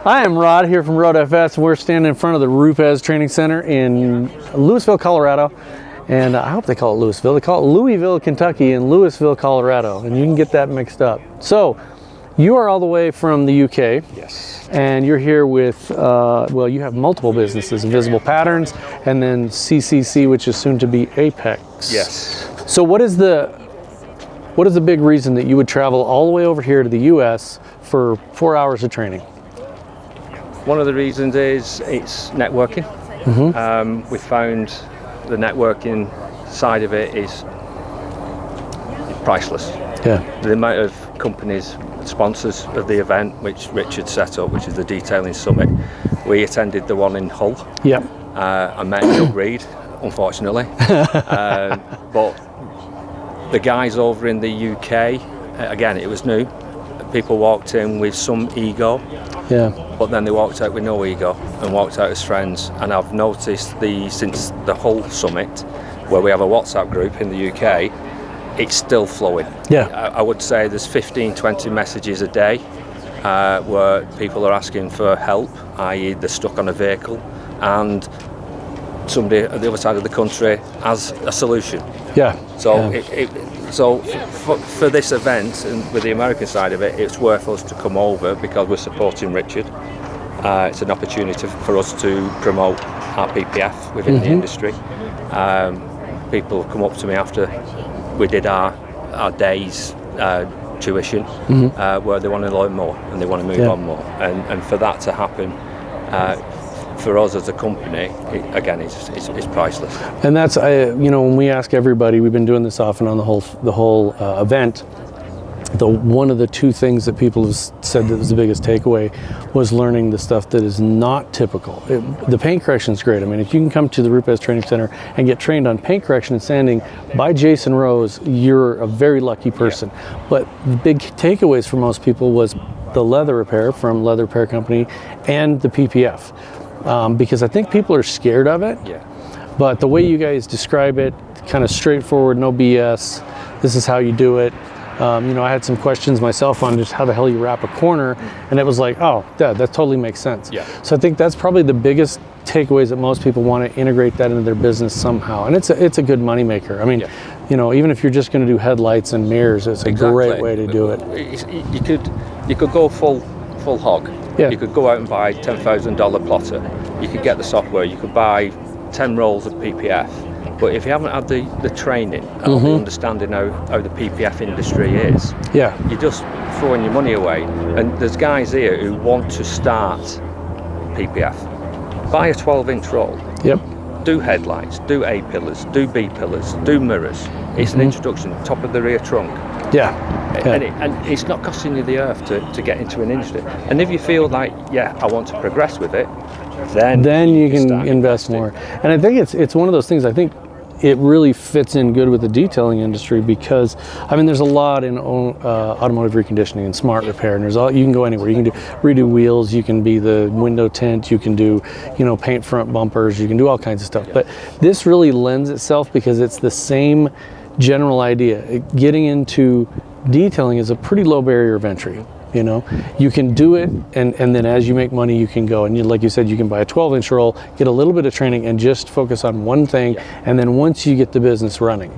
I am Rod here from Road FS, and we're standing in front of the Rupes Training Center in Louisville, Colorado. And I hope they call it Louisville. They call it Louisville, Kentucky and Louisville, Colorado. And you can get that mixed up. So you are all the way from the UK. Yes. And you're here with, well, you have multiple businesses, Invisible Patterns, and then CCC, which is soon to be Apeax. Yes. So what is the big reason that you would travel all the way over here to the US for 4 hours of training? One of the reasons is it's networking. Mm-hmm. We found the networking side of it is priceless. Yeah. The amount of companies, sponsors of the event, which Richard set up, which is the Detailing Summit. We attended the one in Hull. Yep. I met Doug Reed, unfortunately. But the guys over in the UK, again, it was new. People walked in with some ego. Yeah. But then they walked out with no ego and walked out as friends. And I've noticed since the Hull Summit, where we have a WhatsApp group in the UK, it's still flowing. Yeah. I would say there's 15-20 messages a day where people are asking for help, i.e. they're stuck on a vehicle and somebody at the other side of the country has a solution. Yeah. So yeah. So for this event and with the American side of it, it's worth us to come over because we're supporting Richard. It's an opportunity for us to promote our PPF within the industry. People come up to me after we did our day's tuition where they want to learn more and they want to move on more. And for that to happen, for us as a company, it's priceless. And that's, you know, when we ask everybody, we've been doing this off and on the whole event. One of the two things that people have said that was the biggest takeaway was learning the stuff that is not typical. The paint correction is great. I mean, if you can come to the Rupes Training Center and get trained on paint correction and sanding by Jason Rose, you're a very lucky person. Yeah. But the big takeaways for most people was the leather repair from Leather Repair Company and the PPF. Because I think people are scared of it. Yeah. But the way you guys describe it, kind of straightforward, no BS. This is how you do it. You know, I had some questions myself on just how the hell you wrap a corner, and it was like, oh, that totally makes sense. Yeah. So I think that's probably the biggest takeaways that most people want to integrate that into their business somehow, and it's a good moneymaker. I mean, you know, even if you're just going to do headlights and mirrors, it's a great way to do it. You could go full hog. Yeah. You could go out and buy $10,000 plotter. You could get the software. You could buy 10 rolls of PPF. But if you haven't had the training and the understanding how the PPF industry is, you're just throwing your money away. And there's guys here who want to start PPF. Buy a 12-inch roll. Yep. Do headlights, do A pillars, do B pillars, do mirrors. It's an introduction, top of the rear trunk. Yeah. And it's not costing you the earth to get into an industry. And if you feel like, I want to progress with it, then you can invest more. And I think it's one of those things, I think it really fits in good with the detailing industry because, I mean, there's a lot in automotive reconditioning and smart repair, and you can go anywhere. You can redo wheels, you can be the window tint, you can do, you know, paint front bumpers, you can do all kinds of stuff. But this really lends itself because it's the same general idea. Getting into detailing is a pretty low barrier of entry. You know, you can do it, and then as you make money, you can go and like you said, you can buy a 12-inch roll, get a little bit of training, and just focus on one thing. And then once you get the business running,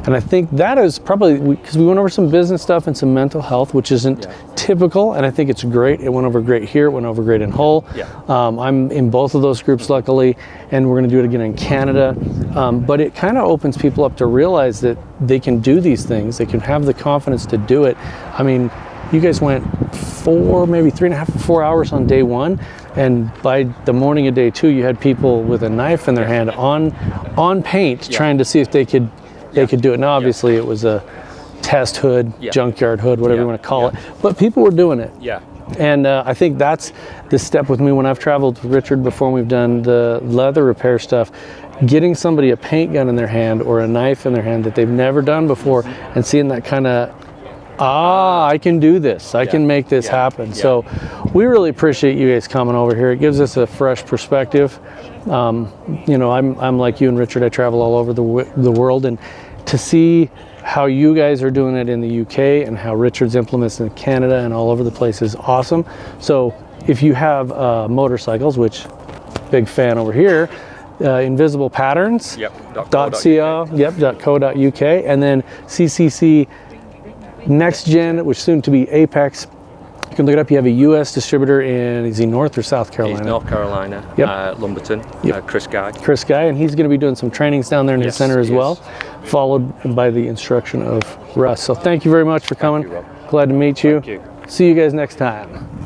and I think that is probably because we went over some business stuff and some mental health, which isn't typical, and I think it's great. It went over great here, it went over great in Hull. I'm in both of those groups, luckily, and we're going to do it again in Canada. But it kind of opens people up to realize that they can do these things, they can have the confidence to do it. I mean, you guys went 3.5 to 4 hours on day one, and by the morning of day two, you had people with a knife in their hand on paint, trying to see if they could do it. Now, obviously, it was a test hood, junkyard hood, whatever you want to call it, but people were doing it. And I think that's the step with me when I've traveled with Richard before. And we've done the leather repair stuff. Getting somebody a paint gun in their hand or a knife in their hand that they've never done before, and seeing that kind of, I can do this. I can make this happen. So we really appreciate you guys coming over here. It gives us a fresh perspective. You know, I'm like you and Richard. I travel all over the world, and to see how you guys are doing it in the UK and how Richard's implements in Canada and all over the place is awesome. So if you have motorcycles, which big fan over here, Invisible Patterns. Yep. .co. Yep. .co.uk, and then CCC Next Gen, which soon to be Apeax. You can look it up. You have a U.S. distributor in, is he North or South Carolina? He's North Carolina, Yep. Lumberton, Yep. Chris Guy. Chris Guy, and he's going to be doing some trainings down there in his center as well, followed by the instruction of Russ. So thank you very much for coming. you, Rob. Glad to meet you. Thank you. See you guys next time.